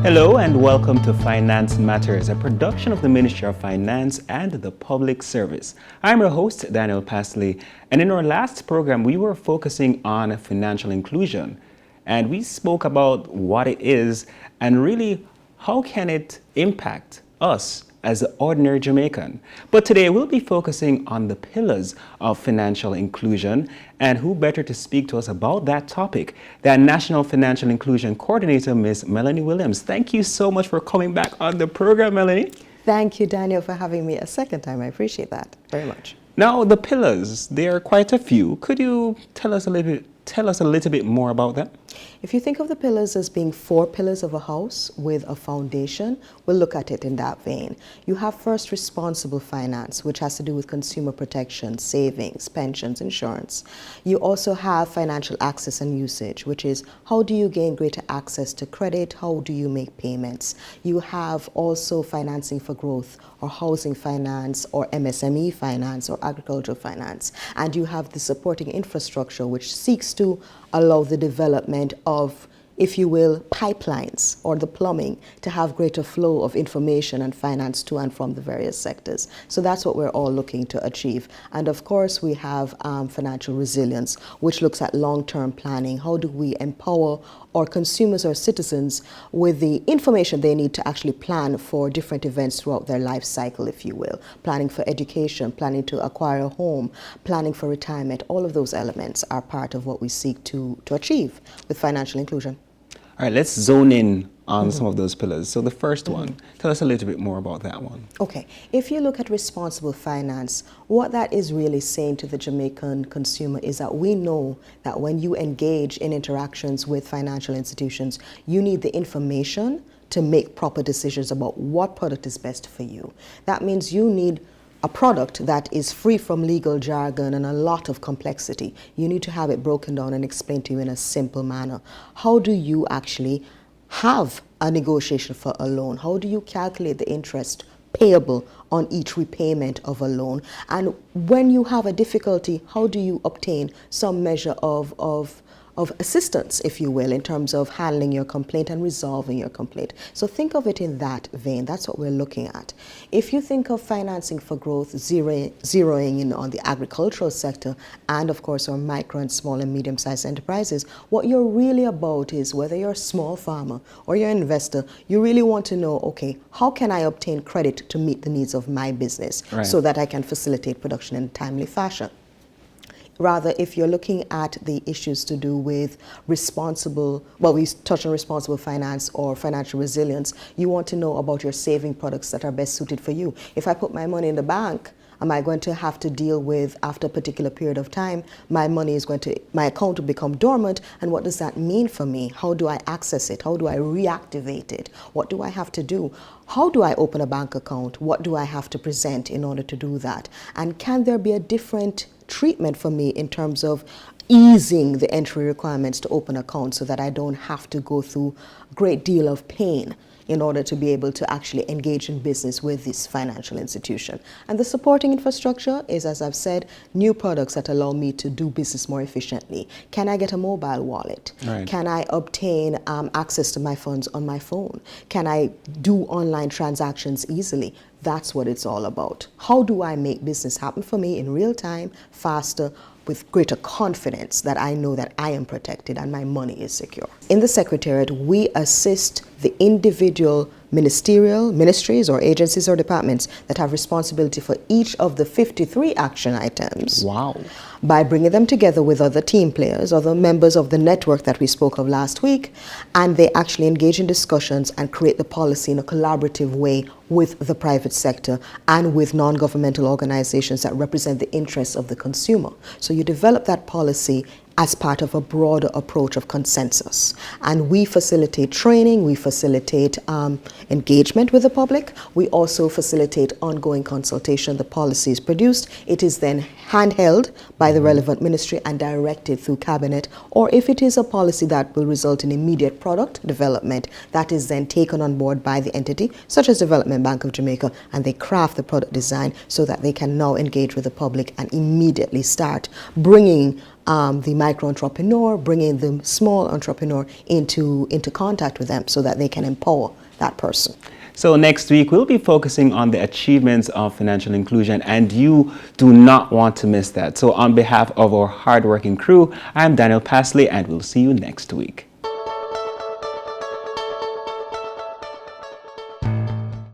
Hello and welcome to Finance Matters, a production of the Ministry of Finance and the Public Service. I'm your host, Daniel Pasley, and in our last program, we were focusing on financial inclusion, and we spoke about what it is and really how can it impact us as an ordinary Jamaican. But today we'll be focusing on the pillars of financial inclusion, and who better to speak to us about that topic than National Financial Inclusion Coordinator, Ms. Melanie Williams. Thank you so much for coming back on the program, Melanie. Thank you, Daniel, for having me a second time. I appreciate that very much. Now, the pillars, there are quite a few. Could you tell us a little bit more about that? If you think of the pillars as being 4 pillars of a house with a foundation, we'll look at it in that vein. You have first responsible finance, which has to do with consumer protection, savings, pensions, insurance. You also have financial access and usage, which is how do you gain greater access to credit? How do you make payments? You have also financing for growth, or housing finance, or MSME finance, or agricultural finance. And you have the supporting infrastructure, which seeks to allow the development of, if you will, pipelines or the plumbing to have greater flow of information and finance to and from the various sectors. So that's what we're all looking to achieve. And of course, we have financial resilience, which looks at long-term planning. How do we empower our consumers or citizens with the information they need to actually plan for different events throughout their life cycle, if you will. Planning for education, planning to acquire a home, planning for retirement. All of those elements are part of what we seek to achieve with financial inclusion. All right, let's zone in on some of those pillars. So the first one, tell us a little bit more about that one. Okay, if you look at responsible finance, what that is really saying to the Jamaican consumer is that we know that when you engage in interactions with financial institutions, you need the information to make proper decisions about what product is best for you. That means you need a product that is free from legal jargon and a lot of complexity. You need to have it broken down and explained to you in a simple manner. How do you actually have a negotiation for a loan? How do you calculate the interest payable on each repayment of a loan? And when you have a difficulty, how do you obtain some measure of assistance, if you will, in terms of handling your complaint and resolving your complaint? So think of it in that vein. That's what we're looking at. If you think of financing for growth, zeroing in on the agricultural sector, and of course our micro and small and medium-sized enterprises, what you're really about is, whether you're a small farmer or you're an investor, you really want to know, okay, how can I obtain credit to meet the needs of my business, right, so that I can facilitate production in a timely fashion? Rather, if you're looking at the issues to do with responsible, well, we touch on responsible finance or financial resilience, you want to know about your saving products that are best suited for you. If I put my money in the bank, am I going to have to deal with, after a particular period of time, my account will become dormant, and what does that mean for me? How do I access it? How do I reactivate it? What do I have to do? How do I open a bank account? What do I have to present in order to do that? And can there be a different treatment for me in terms of easing the entry requirements to open accounts so that I don't have to go through a great deal of pain in order to be able to actually engage in business with this financial institution? And the supporting infrastructure is, as I've said, new products that allow me to do business more efficiently. Can I get a mobile wallet? Right. Can I obtain access to my funds on my phone? Can I do online transactions easily? That's what it's all about. How do I make business happen for me in real time, faster, with greater confidence that I know that I am protected and my money is secure? In the Secretariat, we assist the individual ministries or agencies or departments that have responsibility for each of the 53 action items. Wow. By bringing them together with other team players, other members of the network that we spoke of last week, and they actually engage in discussions and create the policy in a collaborative way with the private sector and with non-governmental organizations that represent the interests of the consumer. So you develop that policy as part of a broader approach of consensus. And we facilitate training, we facilitate engagement with the public, we also facilitate ongoing consultation. The policy is produced, it is then handheld by the relevant ministry and directed through cabinet, or if it is a policy that will result in immediate product development, that is then taken on board by the entity, such as Development Bank of Jamaica, and they craft the product design so that they can now engage with the public and immediately start bringing the micro entrepreneur, bringing the small entrepreneur into contact with them so that they can empower that person. So next week, we'll be focusing on the achievements of financial inclusion, and you do not want to miss that. So on behalf of our hardworking crew, I'm Daniel Pasley, and we'll see you next week.